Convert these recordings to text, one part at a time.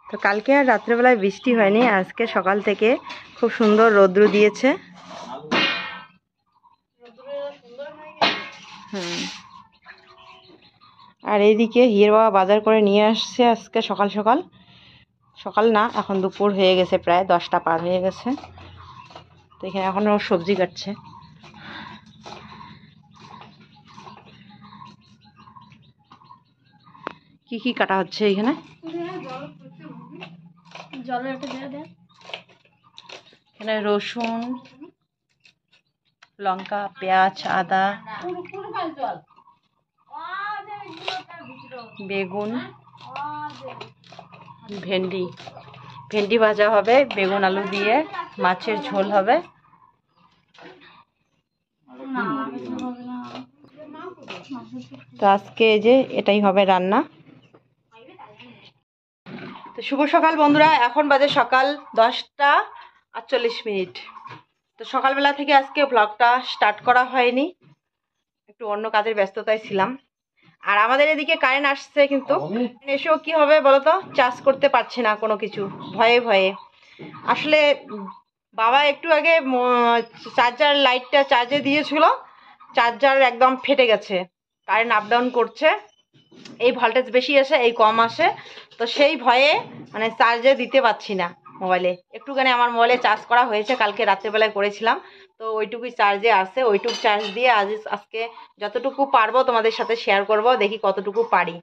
তো কালকে আর রাত্রেবেলায় বৃষ্টি হয়নি, আজকে সকাল থেকে খুব সুন্দর রৌদ্র দিয়েছে। আর এইদিকে হিয়ের বাবা বাজার করে নিয়ে আসছে আজকে সকাল সকাল। সকাল না, এখন দুপুর হয়ে গেছে, প্রায় 10টা পার হয়ে গেছে। তো এখানে এখন ও সবজি কাটছে। কি কি কাটা হচ্ছে এখানে? এখানে রসুন, লঙ্কা, পেঁয়াজ, আদা, বেগুন, ভেন্ডি ভাজা হবে, বেগুন আলু দিয়ে মাছের ঝোল হবে। তো আজকে এই যে এটাই হবে রান্না। তো শুভ সকাল বন্ধুরা, এখন বাজে সকাল 10টা 48 মিনিট। তো সকালবেলা থেকে আজকে ব্লগটা স্টার্ট করা হয়নি, একটু অন্য কাজের ব্যস্ততায় ছিলাম। আর আমাদের এদিকে কারেন্ট আসছে, কিন্তু এসেও কি হবে বলতো, চার্জ করতে পারছে না কোনো কিছু, ভয়ে ভয়ে। আসলে বাবা একটু আগে চার্জার লাইটটা চার্জে দিয়েছিল, চার্জার একদম ফেটে গেছে। কারেন্ট আপ ডাউন করছে, এই ভোল্টেজ বেশি আসে, এই কম আসে। তো সেই ভয়ে মানে চার্জে দিতে পারছি না মোবাইলে। একটুখানি আমার মোবাইলে চার্জ করা হয়েছে, কালকে রাত্রেবেলায় করেছিলাম, তো ওইটুকুই চার্জে আসে। ওইটুকু চার্জ দিয়ে আজকে যতটুকু পারবো তোমাদের সাথে শেয়ার করব, দেখি কতটুকু পারি।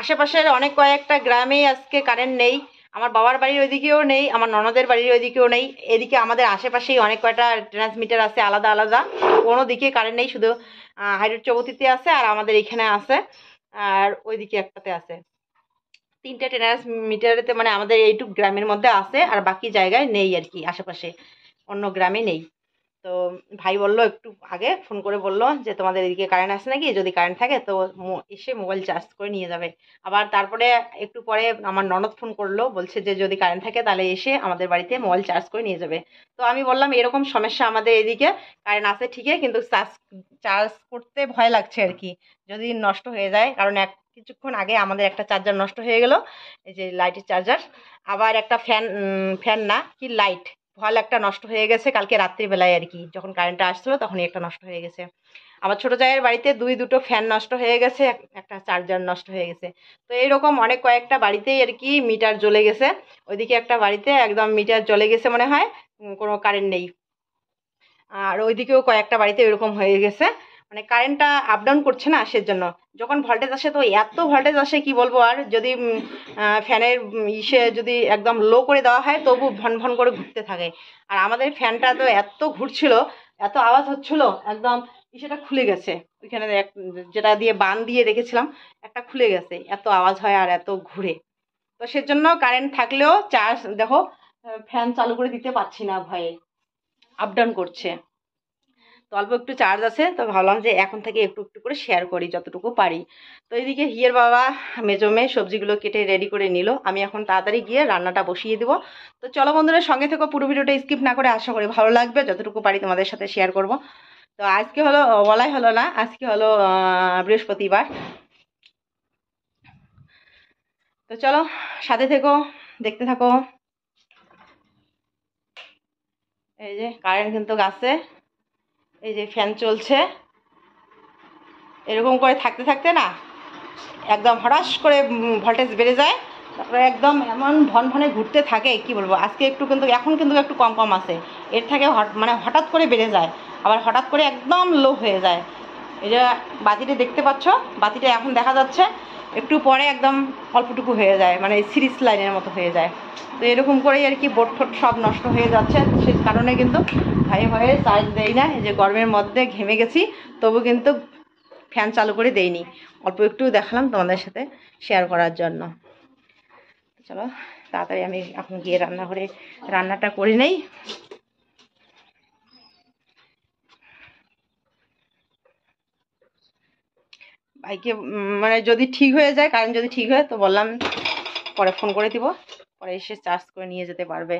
আশেপাশের অনেক কয়েকটা গ্রামেই আজকে কারেন্ট নেই। আমার বাবার বাড়ির ওইদিকেও নেই, আমার ননদের বাড়ির ওইদিকেও নেই। এদিকে আমাদের আশেপাশেই অনেক কয়টা ট্রান্সমিটার আছে আলাদা আলাদা, কোনো দিকে কারেন্ট নেই, শুধু হাইড্রোড চৌবতিতে আছে আর আমাদের এখানে আছে, আর ওইদিকে একটাতে আছে। 3টে ট্রান্সমিটারেতে মানে আমাদের এইটুক গ্রামের মধ্যে আছে, আর বাকি জায়গায় নেই আর কি, আশেপাশে অন্য গ্রামে নেই। তো ভাই বললো, একটু আগে ফোন করে বললো যে তোমাদের এদিকে কারেন্ট আসে নাকি, যদি কারেন্ট থাকে তো এসে মোবাইল চার্জ করে নিয়ে যাবে। আবার তারপরে একটু পরে আমার ননদ ফোন করলো, বলছে যে যদি কারেন্ট থাকে তাহলে এসে আমাদের বাড়িতে মোবাইল চার্জ করে নিয়ে যাবে। তো আমি বললাম এরকম সমস্যা আমাদের এদিকে, কারেন্ট আছে ঠিকই, কিন্তু চার্জ করতে ভয় লাগছে আর কি, যদি নষ্ট হয়ে যায়। কারণ কিছুক্ষণ আগে আমাদের একটা চার্জার নষ্ট হয়ে গেল, এই যে লাইটের চার্জার। আবার একটা ফ্যান না কি লাইট ভল একটা নষ্ট হয়ে গেছে কালকে রাত্রিবেলায় আর কি, যখন কারেন্টটা আসছিল তখনই একটা নষ্ট হয়ে গেছে। আমার ছোট জায়ের বাড়িতে দুটো ফ্যান নষ্ট হয়ে গেছে, একটা চার্জার নষ্ট হয়ে গেছে। তো এইরকম অনেক কয়েকটা বাড়িতেই আর কি মিটার জ্বলে গেছে। ওইদিকে একটা বাড়িতে একদম মিটার জ্বলে গেছে মনে হয়, কোনো কারেন্ট নেই। আর ওইদিকেও কয়েকটা বাড়িতে এরকম হয়ে গেছে, মানে কারেন্টটা আপ ডাউন করছে না, সেজন্য। যখন ভোল্টেজ আসে তো এত ভোল্টেজ আসে কি বলবো। আর যদি ফ্যানের ইসে যদি একদম লো করে দেওয়া হয় তবু ভন ভন করে ঘুরতে থাকে। আর আমাদের ফ্যানটা তো এত ঘুরছিল, এত আওয়াজ হচ্ছিল, একদম ইসেটা খুলে গেছে। ওইখানে যেটা দিয়ে বান দিয়ে রেখেছিলাম একটা খুলে গেছে, এত আওয়াজ হয় আর এত ঘুরে। তো সেজন্য কারেন্ট থাকলেও চার্জ দেখো, ফ্যান চালু করে দিতে পারছি না ভয়ে, আপ ডাউন করছে। তো অল্প একটু চার্জ আছে, তো ভাবলাম যে এখন থেকে একটু একটু করে শেয়ার করি যতটুকু পারি। তো এইদিকে হিয়ের বাবা মেজো মেয়ে সবজিগুলো কেটে রেডি করে নিল, আমি এখন তাড়াতাড়ি গিয়ে রান্নাটা বসিয়ে দেবো। তো চলো বন্ধুরা, সঙ্গে থেকে পুরো ভিডিওটা স্কিপ না করে, আশা করি ভালো লাগবে, যতটুকু পারি তোমাদের সাথে শেয়ার করব। তো আজকে হলো, বলাই হলো না, আজকে হলো বৃহস্পতিবার। তো চলো সাথে থেকো, দেখতে থাকো। এই যে কারেন্ট কিন্তু আছে, এই যে ফ্যান চলছে, এরকম করে থাকতে থাকতে না একদম হঠাৎ করে ভোল্টেজ বেড়ে যায়, তারপরে একদম এমন ভন ভনে ঘুরতে থাকে কি বলবো। আজকে একটু কিন্তু এখন কিন্তু একটু কম কম আছে, এর থেকে মানে হঠাৎ করে বেড়ে যায়, আবার হঠাৎ করে একদম লো হয়ে যায়। এই যে বাতিটা দেখতে পাচ্ছ, বাতিটা এখন দেখা যাচ্ছে, একটু পরে একদম অল্পটুকু হয়ে যায়, মানে সিরিজ লাইনের মতো হয়ে যায়। তো এরকম করেই আর কি বোর্ড ঠোট সব নষ্ট হয়ে যাচ্ছে, সে কারণে কিন্তু ভয়ে ভয়ে চার্জ দেই না। এই যে গরমের মধ্যে ঘেমে গেছি, তবু কিন্তু ফ্যান চালু করে দেইনি, অল্প একটু দেখালাম তোমাদের সাথে শেয়ার করার জন্য। চলো তাড়াতাড়ি আমি এখন গিয়ে রান্নাঘরে রান্নাটা করে নেই। ভাইকে মানে যদি ঠিক হয়ে যায়, কারেন্ট যদি ঠিক হয় তো বললাম পরে ফোন করে দিব, পরে এসে চার্জ করে নিয়ে যেতে পারবে।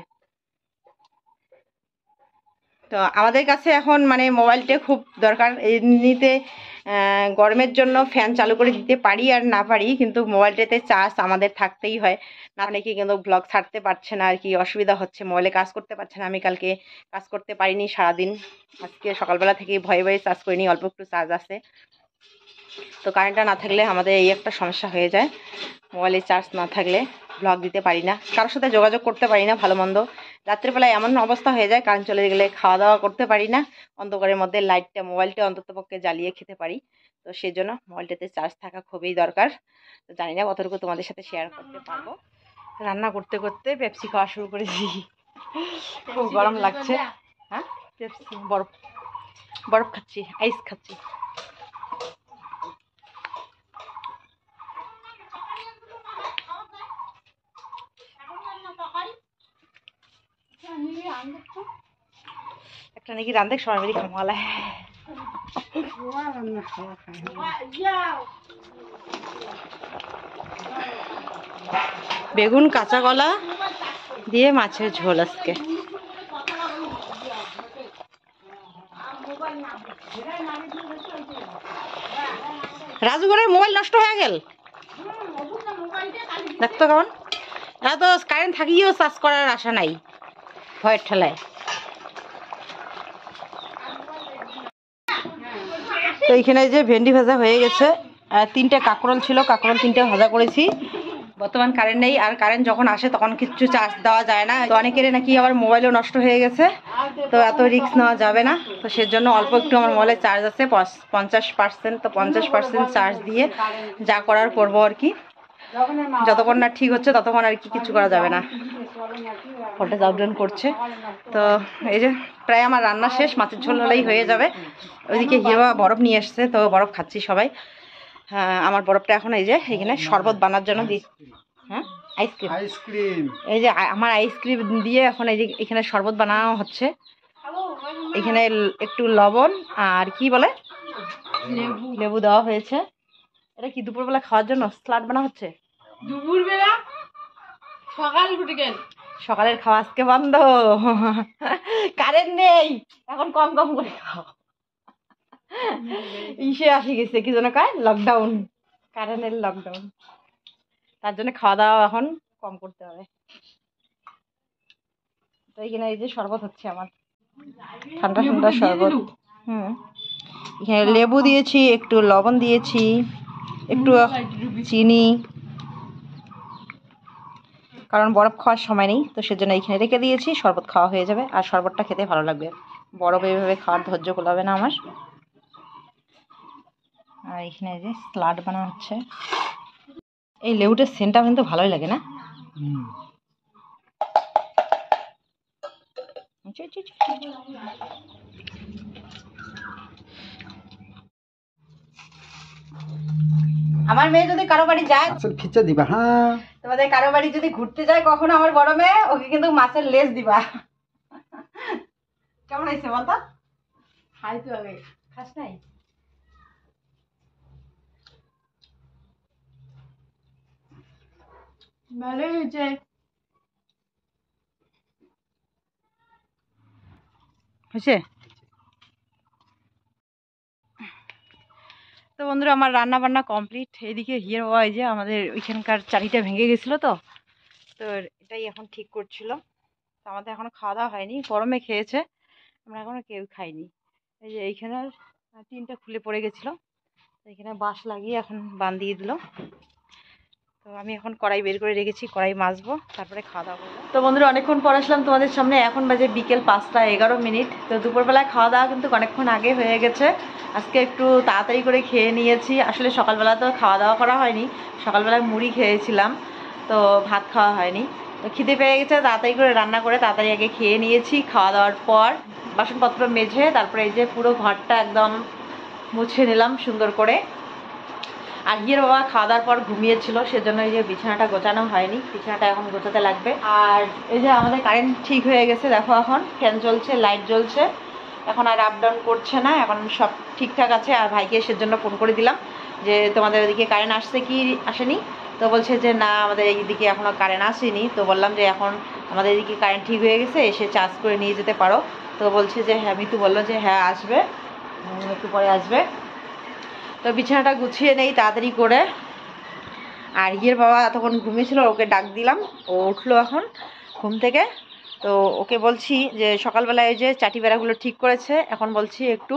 তো আমাদের কাছে এখন মানে মোবাইলটা খুব দরকার, এমনিতে গরমের জন্য ফ্যান চালু করে দিতে পারি আর না পারি, কিন্তু মোবাইলটাতে চার্জ আমাদের থাকতেই হয়, না অনেকে কিন্তু ব্লগ ছাড়তে পারছে না আর কি, অসুবিধা হচ্ছে, মোবাইলে কাজ করতে পারছে না। আমি কালকে কাজ করতে পারিনি সারাদিন, আজকে সকালবেলা থেকে ভয়ে ভয়ে চার্জ করিনি, অল্প একটু চার্জ আছে। তো কারেন্টটা না থাকলে আমাদের এই একটা সমস্যা হয়ে যায়, মোবাইলে চার্জ না থাকলে ব্লগ দিতে পারি না, কারোর সাথে যোগাযোগ করতে পারি না, ভালো মন্দ। রাত্রেবেলায় এমন অবস্থা হয়ে যায়, কারেন্ট চলে গেলে খাওয়া দাওয়া করতে পারি না, অন্ধকারের মধ্যে লাইটটা মোবাইলটা অন্ততপক্ষে জ্বালিয়ে খেতে পারি। তো সেই জন্য মোবাইলটাতে চার্জ থাকা খুবই দরকার। তো জানি না কতটুকু তোমাদের সাথে শেয়ার করতে পারবো। রান্না করতে করতে পেপসি খাওয়া শুরু করেছি, খুব গরম লাগছে। হ্যাঁ, পেপসি, বরফ বরফ খাচ্ছি, আইস খাচ্ছি। একটা নাকি রান্ধে সবাই মিলে খাওয়ালে, বেগুন কাঁচা কলা দিয়ে মাছের ঝোল আজকে। রাজুগরের মোবাইল নষ্ট হয়ে গেল, দেখতো কেমন। এত কারেন্ট থাকিও চার্জ করার আশা নাই, ভয়ের ঠেলায়। তো এইখানে যে ভেন্ডি ভাজা হয়ে গেছে, আর 3টে কাঁকরোল ছিল, কাঁকরোল 3টে ভাজা করেছি। বর্তমান কারেন্ট নেই, আর কারেন্ট যখন আসে তখন কিছু চার্জ দেওয়া যায় না। তো অনেকের নাকি আবার মোবাইলও নষ্ট হয়ে গেছে, তো এত রিস্ক নেওয়া যাবে না। তো সেজন্য অল্প একটু আমার মোবাইলে চার্জ আছে 50%, তো 50% চার্জ দিয়ে যা করার করবো আর কি। যতক্ষণ না ঠিক হচ্ছে ততক্ষণ আর কি কিছু করা যাবে না। ভোল্টেজ আপ ডাউন করছে। তো এই যে প্রায় আমার রান্না শেষ, মাছের ঝোল হলেই হয়ে যাবে। ওইদিকে হিরো বরফ নিয়ে এসছে, তো বরফ খাচ্ছি সবাই। আমার বরফটা এখন এই যে এখানে শরবত বানার জন্য দিই। হ্যাঁ, আইসক্রিম, এই যে আমার আইসক্রিম দিয়ে এখন এই যে এখানে শরবত বানানো হচ্ছে। এখানে একটু লবণ আর কি বলে লেবু দেওয়া হয়েছে। এটা কি দুপুরবেলা খাওয়ার জন্য স্যালাড বানা হচ্ছে? দুপুরবেলা সকালের খাওয়া আজকে বন্ধ, কারেন্ট নেই, এখন কম কম করে খাও। ইসে আসি গেছে কি যেন কয়, লকডাউন, কারেন্টের লকডাউন, তার জন্য খাওয়া দাওয়া এখন কম করতে হবে। তো এইখানে এই যে শরবত হচ্ছে আমার, ঠান্ডা ঠান্ডা শরবত। এখানে লেবু দিয়েছি, একটু লবণ দিয়েছি, একটু চিনি, কারণ বরফ খাওয়ার সময় নেই, তো সেজন্য এইখানে রেখে দিয়েছি। শরবত খাওয়া হয়ে যাবে, আর শরবতটা খেতে ভালো লাগবে, বরফ এইভাবে খাওয়ার ধৈর্য কোলাবে না আমার। আর এখানে এই যে স্যালাড বানা হচ্ছে। এই লেবুটার সেন্টটা কিন্তু ভালোই লাগে না? আমার মেয়ে যদি কারো বাড়ি যায় খিচে দিবা, হ্যাঁ, তোমাদের কারো বাড়ি যদি ঘুরতে যায় কখনো আমার বড় মেয়ে, ওকে কিন্তু মাছের লেজ দিবা। কেমন হয়েছে বলতো? খাইতে হবে, খাস নাই? ভালোই হয়েছে। হয়েছে? তো বন্ধুরা, আমার রান্না বান্না কমপ্লিট। এদিকে হিয়ার বাবা এই যে আমাদের ওইখানকার চারিটা ভেঙে গেছিলো, তো এটাই এখন ঠিক করছিল। তো আমাদের এখনো খাওয়া দাওয়া হয়নি, গরমে খেয়েছে, আমরা এখনো কেউ খাইনি। এই যে এইখানে টিনটা খুলে পড়ে গেছিলো, এখানে বাঁশ লাগিয়ে এখন বাঁধিয়ে দিল। তো আমি এখন কড়াই বের করে রেখেছি, কড়াই মাজবো, তারপরে খাওয়া দাওয়া করবো। তো বন্ধুরা, অনেকক্ষণ পর আসলাম তোমাদের সামনে, এখন বাজে বিকেল 5টা 11 মিনিট। তো দুপুরবেলায় খাওয়া দাওয়া কিন্তু অনেকক্ষণ আগে হয়ে গেছে। আজকে একটু তাড়াতাড়ি করে খেয়ে নিয়েছি, আসলে সকালবেলা তো খাওয়া দাওয়া করা হয়নি, সকালবেলায় মুড়ি খেয়েছিলাম, তো ভাত খাওয়া হয়নি। তো খিদে পেয়ে গেছে, তাড়াতাড়ি করে রান্না করে তাড়াতাড়ি আগে খেয়ে নিয়েছি। খাওয়া দাওয়ার পর বাসনপত্র মেজে তারপরে এই যে পুরো ঘরটা একদম মুছে নিলাম সুন্দর করে। আর হিয়ের বাবা খাওয়া দাওয়ার পর ঘুমিয়েছিল, সেজন্য এই যে বিছানাটা গোছানো হয়নি, বিছানাটা এখন গোছাতে লাগবে। আর এই যে আমাদের কারেন্ট ঠিক হয়ে গেছে, দেখো এখন ফ্যান চলছে, লাইট জ্বলছে, এখন আর আপ ডাউন করছে না, এখন সব ঠিকঠাক আছে। আর ভাইকে সেজন্য ফোন করে দিলাম যে তোমাদের ওদিকে কারেন্ট আসছে কি আসেনি। তো বলছে যে না, আমাদের এইদিকে এখনও কারেন্ট আসেনি। তো বললাম যে এখন আমাদের এদিকে কারেন্ট ঠিক হয়ে গেছে, এসে চার্জ করে নিয়ে যেতে পারো। তো বলছে যে হ্যাঁ, মিতু বললো যে হ্যাঁ আসবে, একটু পরে আসবে। তো বিছানাটা গুছিয়ে নেই তাড়াতাড়ি করে। আর হিয়ের বাবা তখন ঘুমিয়েছিল, ওকে ডাক দিলাম, ও উঠলো এখন ঘুম থেকে। তো ওকে বলছি যে সকালবেলায় এই যে চাটি বেড়াগুলো ঠিক করেছে, এখন বলছি একটু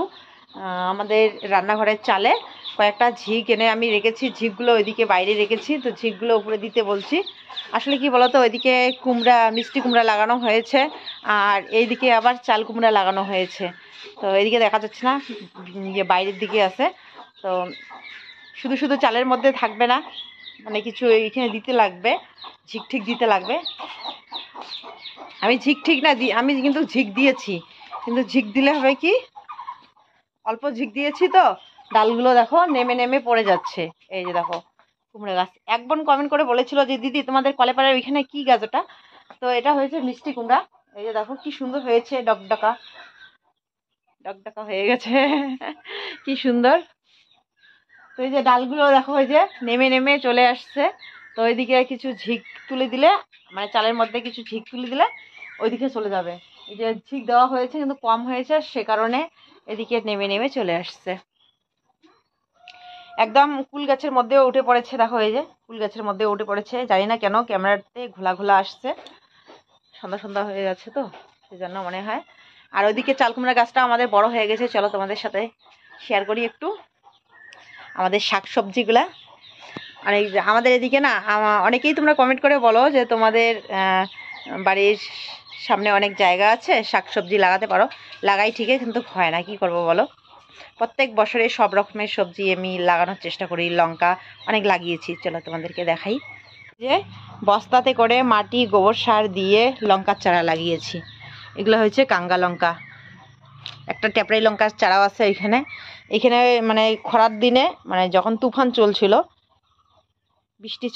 আমাদের রান্নাঘরের চালে কয়েকটা ঝিক এনে আমি রেখেছি, ঝিকগুলো ওইদিকে বাইরে রেখেছি, তো ঝিকগুলো উপরে দিতে বলছি। আসলে কি বলতো, ওইদিকে কুমড়া, মিষ্টি কুমড়া লাগানো হয়েছে, আর এইদিকে আবার চাল কুমড়া লাগানো হয়েছে। তো এইদিকে দেখা যাচ্ছে না, বাইরের দিকে আছে। তো শুধু শুধু চালের মধ্যে থাকবে না, মানে কিছু এইখানে দিতে লাগবে, ঝিক ঠিক দিতে লাগবে। আমি ঝিক ঠিক না দিই, আমি কিন্তু ঝিক দিয়েছি, কিন্তু ঝিক দিলে হবে কি, অল্প ঝিক দিয়েছি তো ডালগুলো দেখো নেমে নেমে পড়ে যাচ্ছে। এই যে দেখো কুমড়ো গাছ। এক বোন কমেন্ট করে বলেছিল যে দিদি তোমাদের কলেপাড়ার ওইখানে কি গাছ ওটা, তো এটা হয়েছে মিষ্টি কুমড়া। এই যে দেখো কি সুন্দর হয়েছে, ডকডকা ডকডকা হয়ে গেছে কি সুন্দর। তো এই যে ডালগুলো দেখো ওই যে নেমে নেমে চলে আসছে। তো ওইদিকে কিছু ঝিক তুলে দিলে, মানে চালের মধ্যে কিছু ঝিক তুলে দিলে ওইদিকে চলে যাবে। এই যে ঝিক দেওয়া হয়েছে কিন্তু কম হয়েছে, সে কারণে এদিকে নেমে নেমে চলে আসছে। একদম কুল গাছের মধ্যেও উঠে পড়েছে, দেখো এই যে কুল গাছের মধ্যে উঠে পড়েছে। জানি না কেন ক্যামেরাতে ঘোলা ঘোলা আসছে, সন্ধ্যা সন্ধ্যা হয়ে যাচ্ছে তো সেজন্য মনে হয়। আর ওইদিকে চাল কুমড়া গাছটা আমাদের বড় হয়ে গেছে, চলো তোমাদের সাথে শেয়ার করি একটু আমাদের শাকসবজিগুলা। অনেক আমাদের এদিকে না, অনেকেই তোমরা কমেন্ট করে বলো যে তোমাদের বাড়ির সামনে অনেক জায়গা আছে, শাকসবজি লাগাতে পারো। লাগাই ঠিকই, কিন্তু হয় না, কি করব বলো। প্রত্যেক বছরে সব রকমের সবজি আমি লাগানোর চেষ্টা করি। লঙ্কা অনেক লাগিয়েছি, চলো তোমাদেরকে দেখাই। যে বস্তাতে করে মাটি গোবর সার দিয়ে লঙ্কার চারা লাগিয়েছি। এগুলো হচ্ছে কাঙ্গা লঙ্কা। একটা ট্যাপড়াই লঙ্কার চারাও আছে এখানে। এখানে মানে খরার দিনে, মানে যখন তুফান চলছিল, বৃষ্টি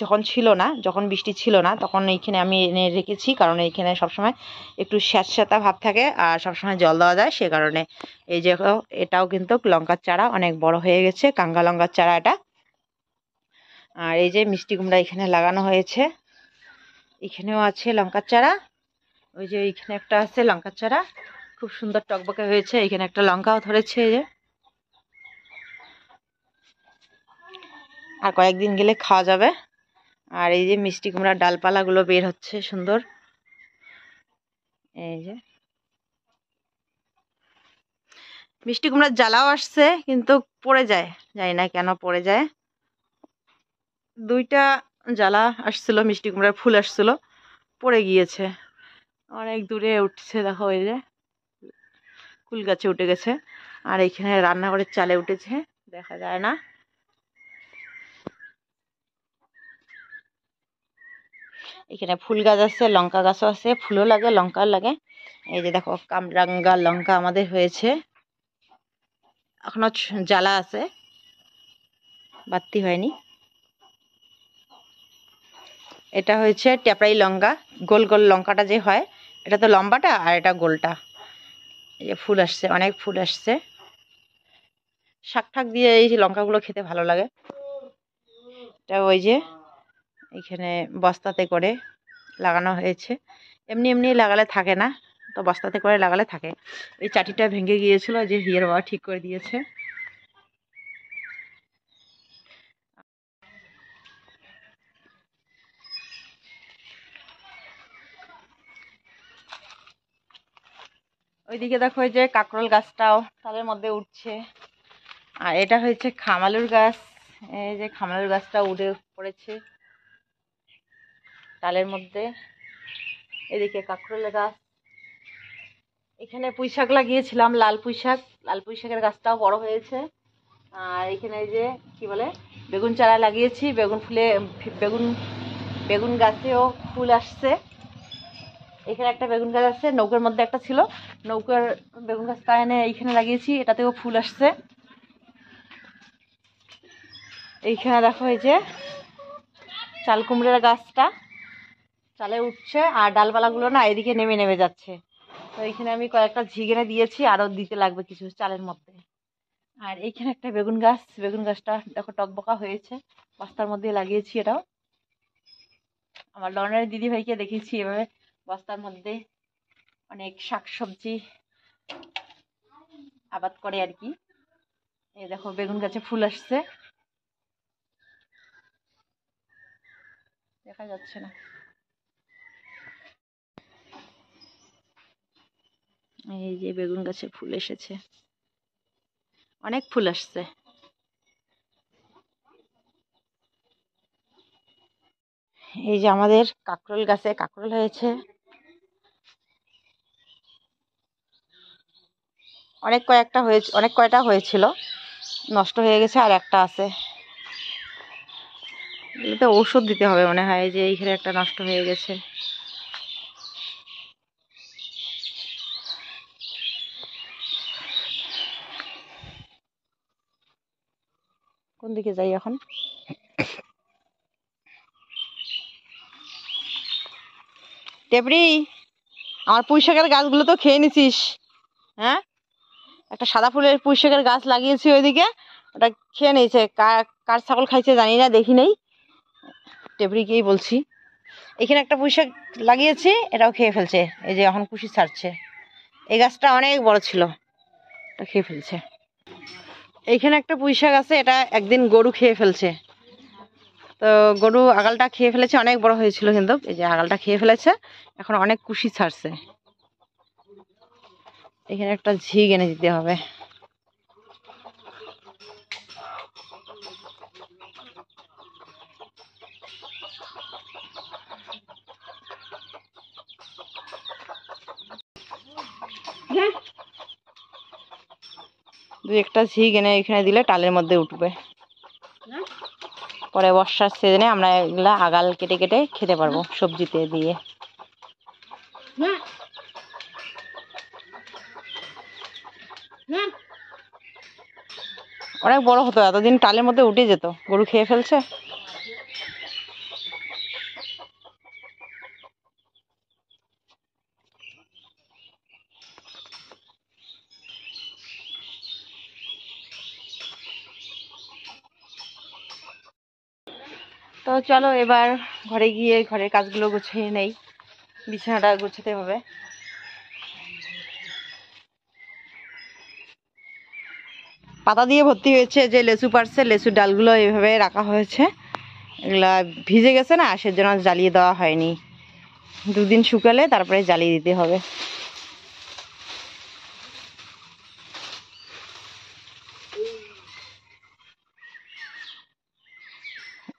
যখন বৃষ্টি ছিল না তখন এইখানে আমি এনে রেখেছি, কারণ এইখানে সবসময় একটু স্যাঁতস্যাঁতা ভাব থাকে আর সবসময় জল দেওয়া যায়, সে কারণে। এই যে এটাও কিন্তু লঙ্কার চারা অনেক বড় হয়ে গেছে, কাঙ্গা লঙ্কার চারা এটা। আর এই যে মিষ্টি কুমড়া এখানে লাগানো হয়েছে, এখানেও আছে লঙ্কার চারা। ওই যে এইখানে একটা আছে লঙ্কার চারা, খুব সুন্দর টকবকে হয়েছে। এখানে একটা লঙ্কাও ধরেছে, এই যে। আর কয়েকদিন গেলে খাওয়া যাবে। আর এই যে মিষ্টি কুমড়ার ডালপালাগুলো বের হচ্ছে সুন্দর, এই যে মিষ্টি কুমড়ার জ্বালাও আসছে, কিন্তু পড়ে যায়, জানি না কেন পড়ে যায়। দুইটা জ্বালা আসছিল, মিষ্টি কুমড়ার ফুল আসছিল, পড়ে গিয়েছে। অনেক দূরে উঠছে, দেখো এই যে কুল গাছে উঠে গেছে। আর এখানে রান্নাঘরের চালে উঠেছে, দেখা যায় না। এখানে ফুল গাছ আছে, লঙ্কা গাছও আছে, ফুলও লাগে লঙ্কাও লাগে। এই যে দেখো কামরাঙ্গা লঙ্কা আমাদের হয়েছে, এখনো জ্বালা আছে, বাড়তি হয়নি। এটা হয়েছে ট্যাপড়াই লঙ্কা, গোল গোল লঙ্কাটা যে হয়, এটা তো লম্বাটা আর এটা গোলটা। এই যে ফুল আসছে, অনেক ফুল আসছে। শাক ঠাক দিয়ে এই লঙ্কাগুলো খেতে ভালো লাগে। এটা ওই যে এখানে বস্তাতে করে লাগানো হয়েছে, এমনি এমনি লাগালে থাকে না, তো বস্তাতে করে লাগালে থাকে। এই চাটিটা ভেঙে গিয়েছিল, যে হিয়ার বাবা ঠিক করে দিয়েছে। ওইদিকে দেখো এই যে কাকরোল গাছটাও তালের মধ্যে উঠছে। আর এটা হচ্ছে খামালুর গাছ, এই যে খামালুর গাছটা উঠে পড়েছে তালের মধ্যে। এদিকে কাকরোলের গাছ, এখানে পুঁই শাক লাগিয়েছিলাম, লাল পুঁই শাক, লাল পুঁই শাকের গাছটাও বড় হয়েছে। আর এখানে এই যে কি বলে বেগুন চারা লাগিয়েছি, বেগুন ফুলে বেগুন বেগুন গাছেও ফুল আসছে। এখানে একটা বেগুন গাছ আছে, নৌকার মধ্যে একটা ছিল, নৌকার বেগুন গাছটা এনে এইখানে লাগিয়েছি, এটাতেও ফুল আসছে। এইখানে দেখো এই যে চাল কুমড়ার গাছটা চালে উঠছে, আর ডালপালাগুলো না এদিকে নেমে নেমে যাচ্ছে। তো এইখানে আমি কয়েকটা ঝিগেনে দিয়েছি, আরও দিতে লাগবে কিছু চালের মধ্যে। আর এইখানে একটা বেগুন গাছ, বেগুন গাছটা দেখো টকবকা হয়েছে, বস্তার মধ্যে লাগিয়েছি। এটাও আমার লনের দিদি ভাইকে দেখেছি এভাবে বস্তার মধ্যে অনেক শাকসবজি আবাদ করে আর কি। এই দেখো বেগুন গাছে ফুল আসছে, দেখা যাচ্ছে না। এই যে বেগুন গাছে ফুল এসেছে, অনেক ফুল আসছে। এই যে আমাদের কাঁকরোল গাছে কাঁকরোল হয়েছে, অনেক কয়টা হয়েছিল, নষ্ট হয়ে গেছে, আর একটা আছে। এগুলোতে ওষুধ দিতে হবে মনে হয়, যে এইখানে একটা নষ্ট হয়ে গেছে। কোন দিকে যাই এখন? টেপরি, আমার পুঁই শাকের গাছগুলো তো খেয়ে নিছিস। হ্যাঁ, একটা সাদা ফুলের পুঁই শাকের গাছ লাগিয়েছি ওইদিকে, ওটা খেয়ে নিয়েছে। কার ছাগল খাইছে জানি না, দেখি নেই। টেপরিকেই বলছি। এখানে একটা পুঁই শাক লাগিয়েছি, এটাও খেয়ে ফেলছে। এই যে এখন কুশি ছাড়ছে। এই গাছটা অনেক বড় ছিল, এটা খেয়ে ফেলছে। এইখানে একটা পুঁই শাক আছে, এটা একদিন গরু খেয়ে ফেলছে। তো গরু আগালটা খেয়ে ফেলেছে, অনেক বড় হয়েছিল, কিন্তু এই যে আগালটা খেয়ে ফেলেছে, এখন অনেক কুশি ছাড়ছে। এখানে একটা ঝিগ এনে দিতে হবে। দুই একটা ঝিগ এনে এখানে দিলে টালের মধ্যে উঠবে। পরে বর্ষার সিজনে আমরা এগুলা আগাল কেটে কেটে খেতে পারবো সবজিতে দিয়ে। অনেক বড় হতো, এতদিন টালের মধ্যে উঠে যেত, গরু খেয়ে ফেলছে। তো চলো এবার ঘরে গিয়ে ঘরের কাজগুলো গুছিয়ে নেই, বিছানাটা গুছাতে হবে। পাতা দিয়ে ভর্তি হয়েছে, যে লেচু পারছে, লেচুর ডালগুলো এইভাবে রাখা হয়েছে। এগুলা ভিজে গেছে না, সেজন্য জ্বালিয়ে দেওয়া হয়নি। দুদিন শুকালে তারপরে জ্বালিয়ে দিতে হবে।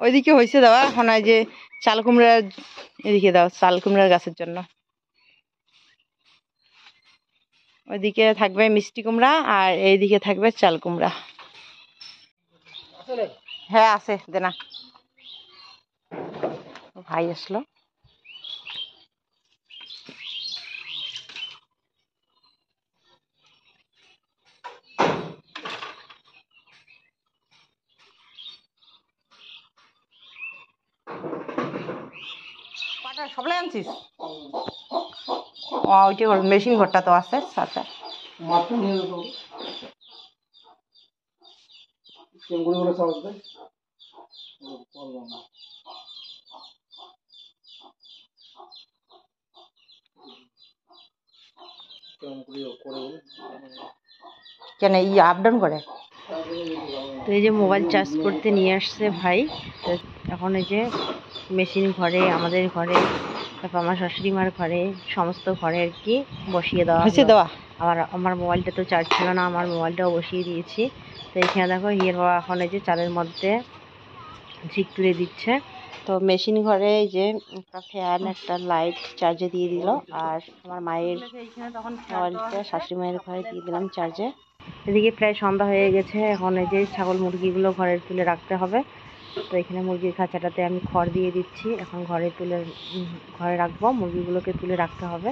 ওইদিকে হয়েছে দেওয়া, এখন এই যে চাল কুমড়ার এদিকে দাও, চাল কুমড়ার গাছের জন্য। ওইদিকে থাকবে মিষ্টি কুমড়া, আর এইদিকে থাকবে চাল কুমড়া। হ্যাঁ আছে, দেনা ভাই আসলো। সবলাই আনছিস? ওইটি মেশিন ঘরটা তো আছে সাথে। কেন ই আপ ডাউন করে? তো এই যে মোবাইল চার্জ করতে নিয়ে আসছে ভাই। তো এখন এই যে মেশিন ঘরে, আমাদের ঘরে, তারপর আমার শাশুড়ি মার ঘরে, সমস্ত ঘরে আর কি বসিয়ে দেওয়া হলো। আমার মোবাইলটা তো চার্জ ছিল না, আমার মোবাইলটাও বসিয়ে দিয়েছি। তো এখানে দেখো হিয়ের বাবা এখন এই যে চালের মধ্যে ঝিক তুলে দিচ্ছে। তো মেশিন ঘরে এই যে একটা ফ্যান, একটা লাইট চার্জে দিয়ে দিল। আর আমার মায়ের মোবাইলটা শাশুড়ি মায়ের ঘরে দিয়ে দিলাম চার্জে। এদিকে প্রায় সন্ধ্যা হয়ে গেছে, এখন এই যে ছাগল মুরগিগুলো ঘরে তুলে রাখতে হবে। তো এখানে মুরগির খাঁচাটাতে আমি খড় দিয়ে দিচ্ছি, এখন ঘরে রাখবো, মুরগিগুলোকে তুলে রাখতে হবে।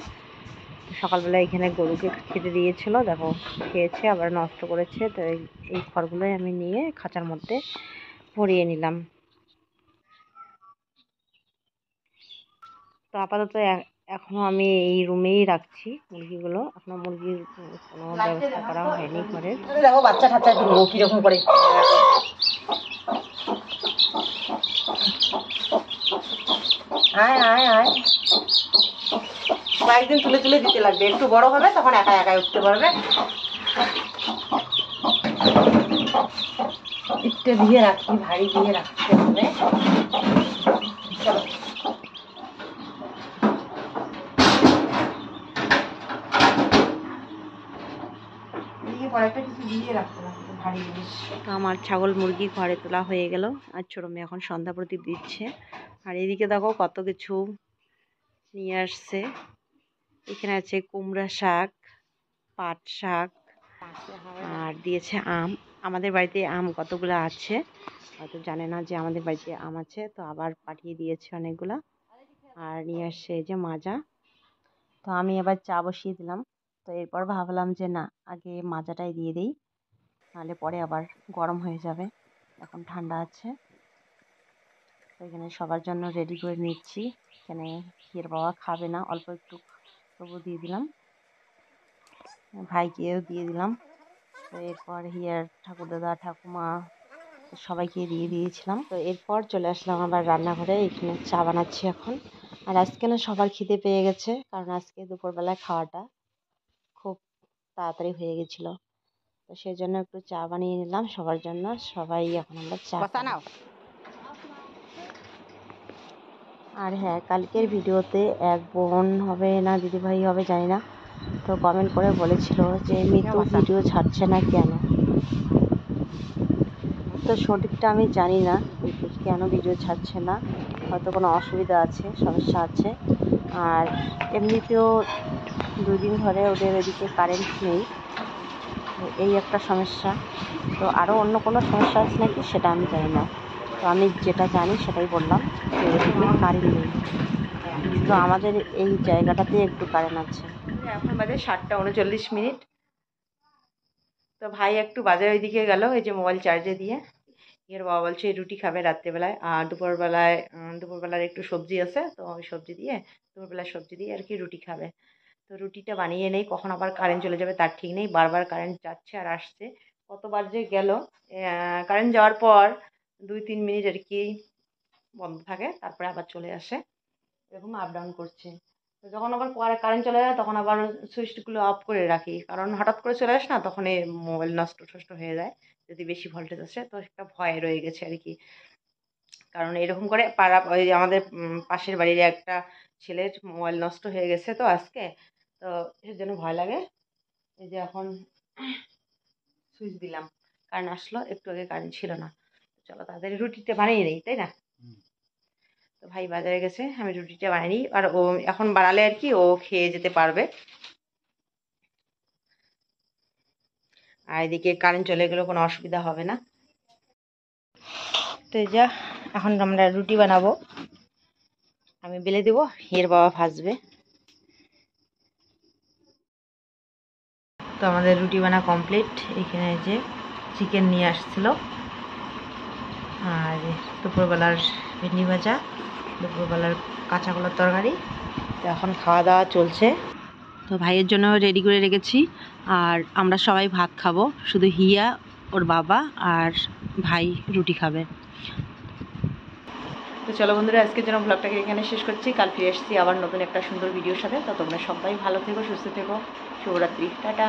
সকালবেলা এখানে গরুকে খেতে দিয়েছিল, দেখো খেয়েছে আবার নষ্ট করেছে। তো এই খড়গুলোই আমি নিয়ে খাঁচার মধ্যে ভরিয়ে নিলাম। তো আপাতত এখনো আমি এই রুমেই রাখছি মুরগিগুলো, এখনো মুরগির কোনো ব্যবস্থা করা হয়নি ঘরের। দেখো বাচ্চা ঠাচ্চা দিব কিরকম করে। আয় আয় আয়, কয়েকদিন তুলে তুলে দিতে লাগবে, একটু বড় হবে তখন একা একাই উঠতে পারবে। একটু দিয়ে রাখি, ভারী দিয়ে রাখতে হবে। চলো তো আমার ছাগল মুরগি ঘরে তোলা হয়ে গেল, আর ছোট মেয়ে এখন সন্ধ্যা প্রদীপ দিচ্ছে। আর এদিকে দেখো কত কিছু নিয়ে আসছে। এখানে আছে কুমড়া শাক, পাট শাক, আর দিয়েছে আম। আমাদের বাড়িতে আম কতগুলো আছে, হয়তো জানে না যে আমাদের বাড়িতে আম আছে, তো আবার পাঠিয়ে দিয়েছে অনেকগুলা। আর নিয়ে আসছে এই যে মাজা। তো আমি এবার চা বসিয়ে দিলাম। তো এরপর ভাবলাম যে না, আগে মাজাটাই দিয়ে দিই, নাহলে পরে আবার গরম হয়ে যাবে, এখন ঠান্ডা আছে। তো এখানে সবার জন্য রেডি করে নিচ্ছি। এখানে হিয়ের বাবা খাবে না, অল্প একটু তবু দিয়ে দিলাম, ভাইকেও দিয়ে দিলাম। তো এরপর হিয়ার ঠাকুরদাদা ঠাকুমা সবাইকে দিয়ে দিয়েছিলাম। তো এরপর চলে আসলাম আবার রান্নাঘরে, এখানে চা বানাচ্ছি এখন। আর আজকে না সবার খিদে পেয়ে গেছে, কারণ আজকে দুপুরবেলায় খাওয়াটা খুব তাড়াতাড়ি হয়ে গেছিলো। তো সেই জন্য একটু চা বানিয়ে নিলাম সবার জন্য। সবাই এখন আমরা চা খাবো। আর হ্যাঁ, কালকের ভিডিওতে এক বোন হবে না দিদিভাই হবে জানি না, তো কমেন্ট করে বলেছিল যে মিতু ভিডিও ছাড়ছে না কেন। তো সঠিকটা আমি জানি না কেন ভিডিও ছাড়ছে না, হয়তো কোনো অসুবিধা আছে, সমস্যা আছে। আর এমনিতেও 2 দিন ধরে ওদের এদিকে কারেন্ট নেই, এই একটা সমস্যা। তো আরও অন্য কোনো সমস্যা আছে নাকি সেটা আমি জানি না। তো আমি যেটা জানি সেটাই বললাম, যে এদিকে কারেন্ট নেই, তো আমাদের এই জায়গাটাতে একটু কারেন্ট আছে। এখন বাজে 7টা 39 মিনিট। তো ভাই একটু বাজারের ওইদিকে গেল, এই যে মোবাইল চার্জে দিয়ে। এর বাবা বলছে রুটি খাবে রাত্রেবেলায়, আর দুপুরবেলার একটু সবজি আছে, তো ওই সবজি দিয়ে দুপুরবেলার সবজি দিয়ে আর কি রুটি খাবে। তো রুটিটা বানিয়ে নেই, কখন আবার কারেন্ট চলে যাবে তার ঠিক নেই, বারবার কারেন্ট যাচ্ছে আর আসছে। কতবার যে গেল, কারেন্ট যাওয়ার পর 2-3 মিনিট আর কি বন্ধ থাকে, তারপরে আবার চলে আসে, এরকম আপ ডাউন করছে। তো যখন আবার কারেন্ট চলে যায় তখন আবার সুইচগুলো অফ করে রাখি, কারণ হঠাৎ করে চলে আসে না, তখন এই মোবাইল নষ্ট হয়ে যায় যদি বেশি ভোল্টেজ আসে। তো একটা ভয় রয়ে গেছে আর কি, কারণ এরকম করে ওই যে আমাদের পাশের বাড়ির একটা ছেলের মোবাইল নষ্ট হয়ে গেছে তো আজকে, তো এর জন্য ভয় লাগে। এই যে এখন সুইচ দিলাম, কারেন্ট আসলো, একটু আগে কারেন্ট ছিল না। চলো তাড়াতাড়ি রুটিটা বানিয়ে নেই, তাই না? তো ভাই বাজারে গেছে, আমি রুটিটা বানিয়ে নিই, আর ও এখন বানালে আর কি ও খেয়ে যেতে পারবে। আর এদিকে কারেন্ট চলে গেলেও কোনো অসুবিধা হবে না। তো যা, এখন আমরা রুটি বানাবো, আমি বেলে দেবো, এর বাবা ভাজবে। তো আমাদের রুটি বানা কমপ্লিট। এখানে যে চিকেন নিয়ে আসছিল, আর দুপুরবেলার ভেন্ডি ভাজা, দুপুরবেলার কাঁচা কলার তরকারি। তো এখন খাওয়া দাওয়া চলছে। তো ভাইয়ের জন্য রেডি করে রেখেছি, আর আমরা সবাই ভাত খাবো, শুধু হিয়া, ওর বাবা আর ভাই রুটি খাবে। তো চলো বন্ধুরা, আজকের জন্য ব্লগটাকে এখানে শেষ করছি। কাল ফিরে এসেছি আবার নতুন একটা সুন্দর ভিডিওর সাথে। তো তোমরা সবাই ভালো থেকো, সুস্থ থেকো, শুভরাত্রি, টাটা।